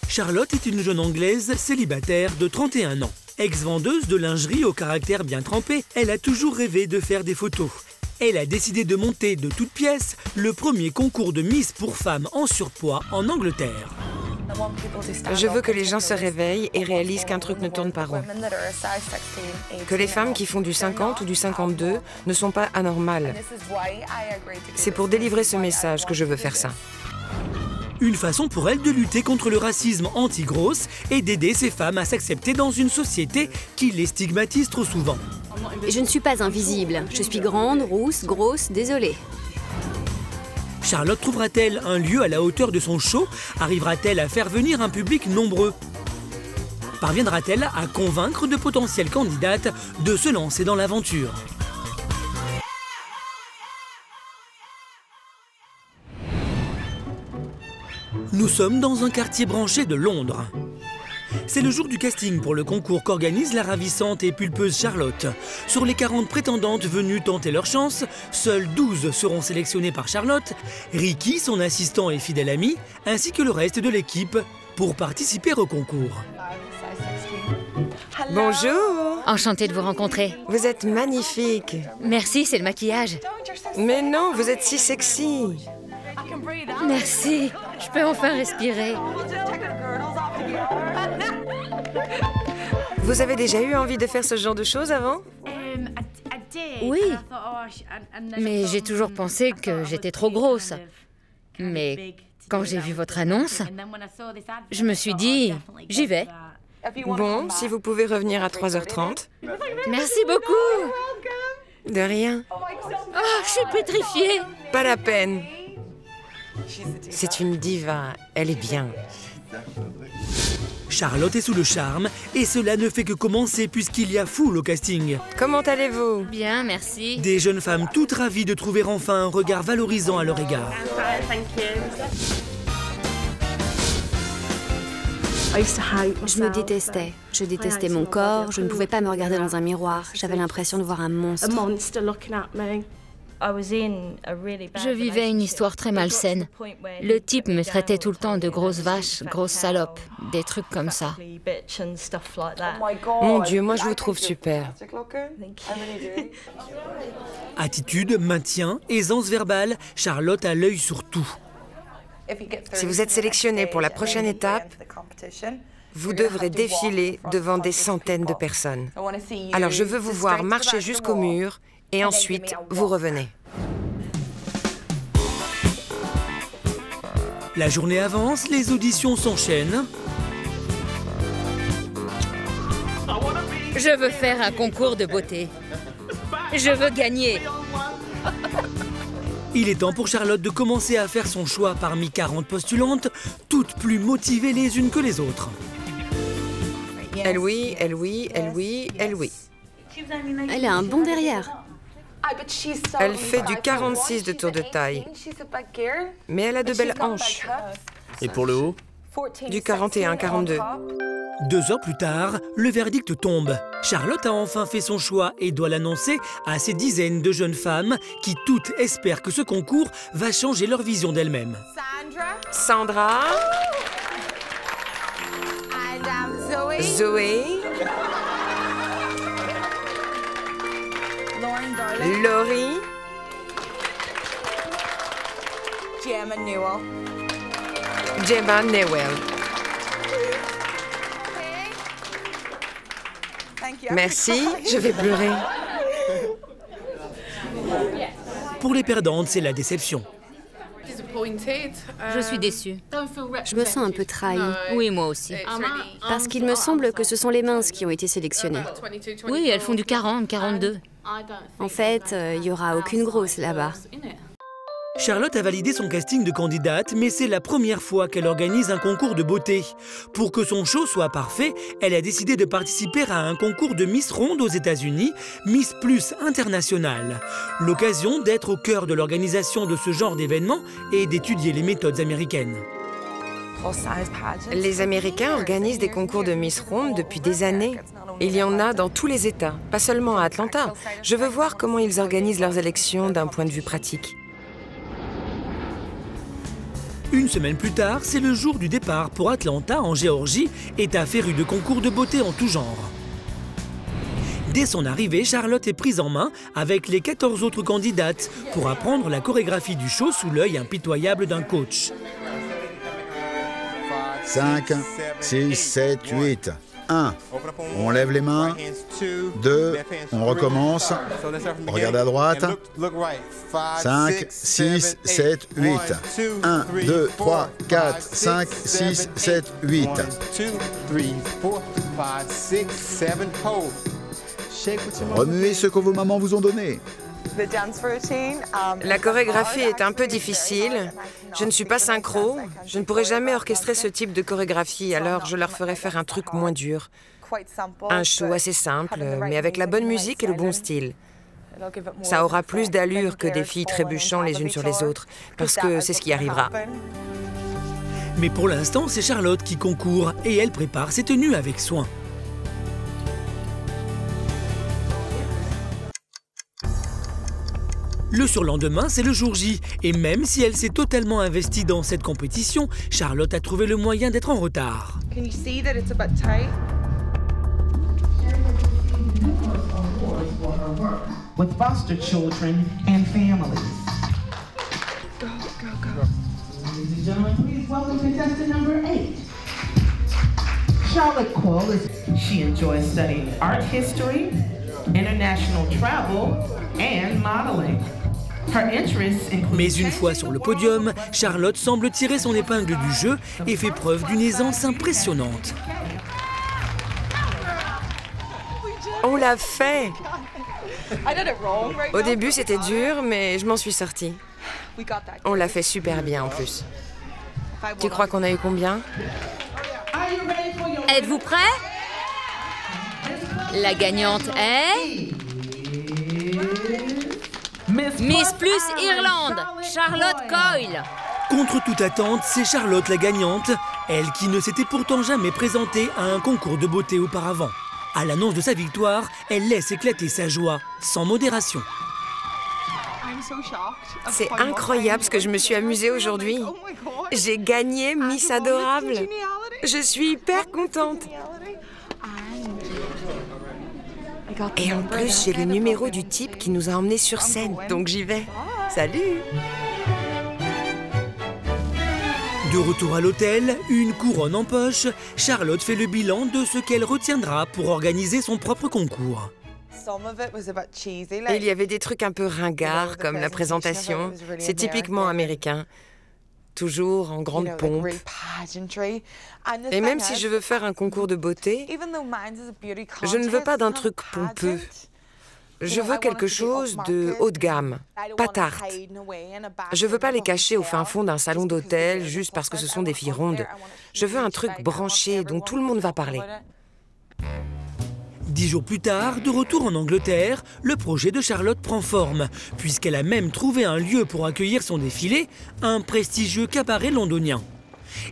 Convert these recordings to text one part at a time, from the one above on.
Charlotte est une jeune Anglaise célibataire de 31 ans. Ex-vendeuse de lingerie au caractère bien trempé, elle a toujours rêvé de faire des photos. Elle a décidé de monter de toutes pièces le premier concours de Miss pour femmes en surpoids en Angleterre. Je veux que les gens se réveillent et réalisent qu'un truc ne tourne pas rond. Que les femmes qui font du 50 ou du 52 ne sont pas anormales. C'est pour délivrer ce message que je veux faire ça. Une façon pour elle de lutter contre le racisme anti-grosse et d'aider ces femmes à s'accepter dans une société qui les stigmatise trop souvent. Je ne suis pas invisible. Je suis grande, rousse, grosse, désolée. Charlotte trouvera-t-elle un lieu à la hauteur de son show? Arrivera-t-elle à faire venir un public nombreux? Parviendra-t-elle à convaincre de potentielles candidates de se lancer dans l'aventure? Nous sommes dans un quartier branché de Londres. C'est le jour du casting pour le concours qu'organise la ravissante et pulpeuse Charlotte. Sur les 40 prétendantes venues tenter leur chance, seules 12 seront sélectionnées par Charlotte, Ricky, son assistant et fidèle ami, ainsi que le reste de l'équipe pour participer au concours. Bonjour! Enchantée de vous rencontrer. Vous êtes magnifique. Merci, c'est le maquillage. Mais non, vous êtes si sexy. Merci, je peux enfin respirer. Vous avez déjà eu envie de faire ce genre de choses avant? Oui, mais j'ai toujours pensé que j'étais trop grosse. Mais quand j'ai vu votre annonce, je me suis dit, j'y vais. Bon, si vous pouvez revenir à 3h30. Merci beaucoup. De rien. Oh, je suis pétrifiée. Pas la peine. C'est une diva, elle est bien. Charlotte est sous le charme et cela ne fait que commencer puisqu'il y a foule au casting. Comment allez-vous? Bien, merci. Des jeunes femmes toutes ravies de trouver enfin un regard valorisant à leur égard. Je me détestais. Je détestais mon corps. Je ne pouvais pas me regarder dans un miroir. J'avais l'impression de voir un monstre. Je vivais une histoire très malsaine. Le type me traitait tout le temps de grosse vache, grosse salope, des trucs comme ça. Mon Dieu, moi je vous trouve super. Attitude, maintien, aisance verbale, Charlotte a l'œil sur tout. Si vous êtes sélectionné pour la prochaine étape, vous devrez défiler devant des centaines de personnes. Alors je veux vous voir marcher jusqu'au mur et ensuite vous revenez. La journée avance, les auditions s'enchaînent. Je veux faire un concours de beauté. Je veux gagner. Il est temps pour Charlotte de commencer à faire son choix parmi 40 postulantes, toutes plus motivées les unes que les autres. Elle oui, elle oui, elle oui, elle oui. Elle a un bon derrière. Elle fait du 46 de tour de taille, mais elle a de belles hanches. Et pour le haut? Du 41-42. 2 heures plus tard, le verdict tombe. Charlotte a enfin fait son choix et doit l'annoncer à ces dizaines de jeunes femmes qui toutes espèrent que ce concours va changer leur vision d'elles-mêmes. Sandra. Zoé. Laurie. Gemma Newell. Merci, je vais pleurer. Pour les perdantes, c'est la déception. Je suis déçue. Je me sens un peu trahie. Oui, moi aussi. Parce qu'il me semble que ce sont les minces qui ont été sélectionnées. Oui, elles font du 40, 42. En fait, il n'y aura aucune grosse là-bas. Charlotte a validé son casting de candidate, mais c'est la première fois qu'elle organise un concours de beauté. Pour que son show soit parfait, elle a décidé de participer à un concours de Miss Ronde aux États-Unis, Miss Plus International. L'occasion d'être au cœur de l'organisation de ce genre d'événements et d'étudier les méthodes américaines. Les Américains organisent des concours de Miss Ronde depuis des années. Il y en a dans tous les États, pas seulement à Atlanta. Je veux voir comment ils organisent leurs élections d'un point de vue pratique. Une semaine plus tard, c'est le jour du départ pour Atlanta, en Géorgie, état féru de concours de beauté en tout genre. Dès son arrivée, Charlotte est prise en main avec les 14 autres candidates pour apprendre la chorégraphie du show sous l'œil impitoyable d'un coach. 5, 6, 7, 8. 1. On lève les mains. 2. On recommence. Regarde à droite. 5, 6, 7, 8. 1, 2, 3, 4, 5, 6, 7, 8. Remuez ce que vos mamans vous ont donné. La chorégraphie est un peu difficile. Je ne suis pas synchro. Je ne pourrai jamais orchestrer ce type de chorégraphie, alors je leur ferai faire un truc moins dur. Un show assez simple, mais avec la bonne musique et le bon style. Ça aura plus d'allure que des filles trébuchant les unes sur les autres, parce que c'est ce qui arrivera. Mais pour l'instant, c'est Charlotte qui concourt et elle prépare ses tenues avec soin. Le surlendemain, c'est le jour J. Et même si elle s'est totalement investie dans cette compétition, Charlotte a trouvé le moyen d'être en retard. With foster children and families. Ladies and gentlemen, please welcome contestant number 8. Charlotte Cole. She enjoys studying art history, international travel, and modeling. Mais une fois sur le podium, Charlotte semble tirer son épingle du jeu et fait preuve d'une aisance impressionnante. On l'a fait! Au début, c'était dur, mais je m'en suis sortie. On l'a fait super bien en plus. Tu crois qu'on a eu combien? Êtes-vous prêts? La gagnante est... Miss Plus Irlande, Charlotte Coyle. Contre toute attente, c'est Charlotte la gagnante, elle qui ne s'était pourtant jamais présentée à un concours de beauté auparavant. À l'annonce de sa victoire, elle laisse éclater sa joie, sans modération. C'est incroyable ce que je me suis amusée aujourd'hui. J'ai gagné Miss Adorable. Je suis hyper contente. Et en plus, j'ai le numéro du type qui nous a emmenés sur scène, donc j'y vais. Salut! De retour à l'hôtel, une couronne en poche, Charlotte fait le bilan de ce qu'elle retiendra pour organiser son propre concours. Il y avait des trucs un peu ringards, comme la présentation. C'est typiquement américain. Toujours en grande pompe. Et même si je veux faire un concours de beauté, je ne veux pas d'un truc pompeux. Je veux quelque chose de haut de gamme, pas tarte. Je veux pas les cacher au fin fond d'un salon d'hôtel juste parce que ce sont des filles rondes. Je veux un truc branché dont tout le monde va parler. 10 jours plus tard, de retour en Angleterre, le projet de Charlotte prend forme, puisqu'elle a même trouvé un lieu pour accueillir son défilé, un prestigieux cabaret londonien.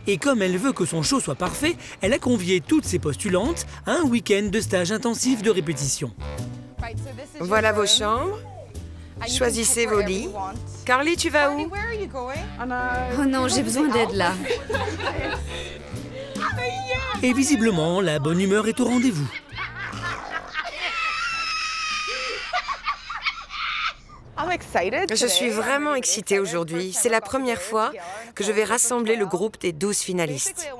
Et comme elle veut que son show soit parfait, elle a convié toutes ses postulantes à un week-end de stage intensif de répétition. Voilà vos chambres. Choisissez vos lits. Carly, tu vas où? Oh non, j'ai besoin d'aide là. Et visiblement, la bonne humeur est au rendez-vous. Je suis vraiment excitée aujourd'hui. C'est la première fois que je vais rassembler le groupe des 12 finalistes.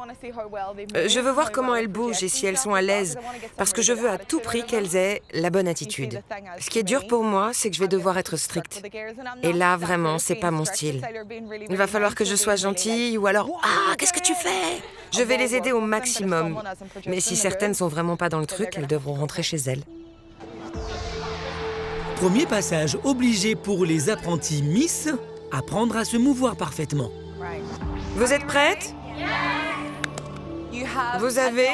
Je veux voir comment elles bougent et si elles sont à l'aise, parce que je veux à tout prix qu'elles aient la bonne attitude. Ce qui est dur pour moi, c'est que je vais devoir être stricte. Et là, vraiment, c'est pas mon style. Il va falloir que je sois gentille ou alors « Ah, qu'est-ce que tu fais ?» Je vais les aider au maximum. Mais si certaines sont vraiment pas dans le truc, elles devront rentrer chez elles. Premier passage obligé pour les apprentis Miss, apprendre à se mouvoir parfaitement. Vous êtes prêtes? Vous avez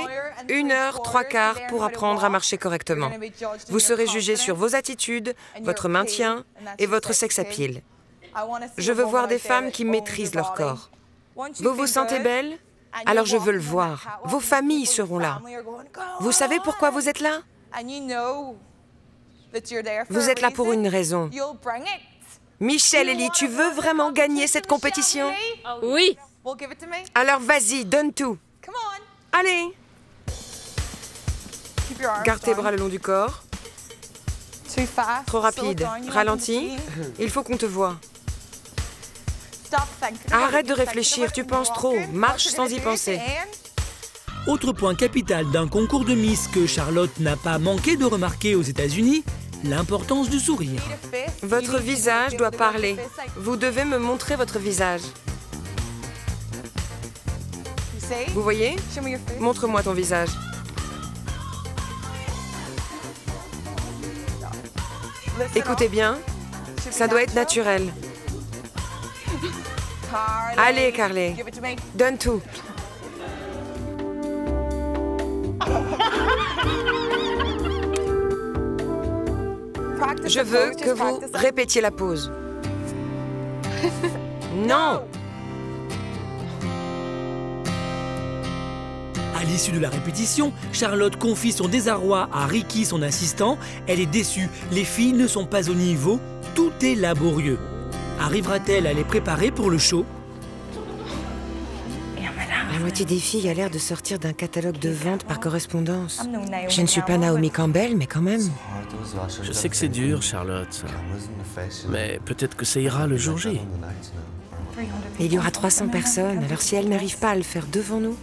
1 heure 3/4 pour apprendre à marcher correctement. Vous serez jugé sur vos attitudes, votre maintien et votre sex appeal. Je veux voir des femmes qui maîtrisent leur corps. Vous vous sentez belle? Alors je veux le voir. Vos familles seront là. Vous savez pourquoi vous êtes là? Vous êtes là pour une raison. Michelle Ellie, tu veux vraiment gagner cette compétition? Oui, Alors vas-y, donne tout. Allez. Garde tes bras le long du corps. Trop rapide. Ralentis. Il faut qu'on te voie. Arrête de réfléchir, tu penses trop. Marche sans y penser. Autre point capital d'un concours de Miss que Charlotte n'a pas manqué de remarquer aux États-Unis, l'importance du sourire. Votre visage doit parler. Vous devez me montrer votre visage. Vous voyez? Montre-moi ton visage. Écoutez bien, ça doit être naturel. Allez, Carly, donne tout. Je veux que vous répétiez la pose. Non! À l'issue de la répétition, Charlotte confie son désarroi à Ricky, son assistant. Elle est déçue, les filles ne sont pas au niveau, tout est laborieux. Arrivera-t-elle à les préparer pour le show? La moitié des filles a l'air de sortir d'un catalogue de vente par correspondance. Je ne suis pas Naomi Campbell, mais quand même. Je sais que c'est dur, Charlotte, mais peut-être que ça ira le jour J. Il y aura 300 personnes, alors si elles n'arrivent pas à le faire devant nous,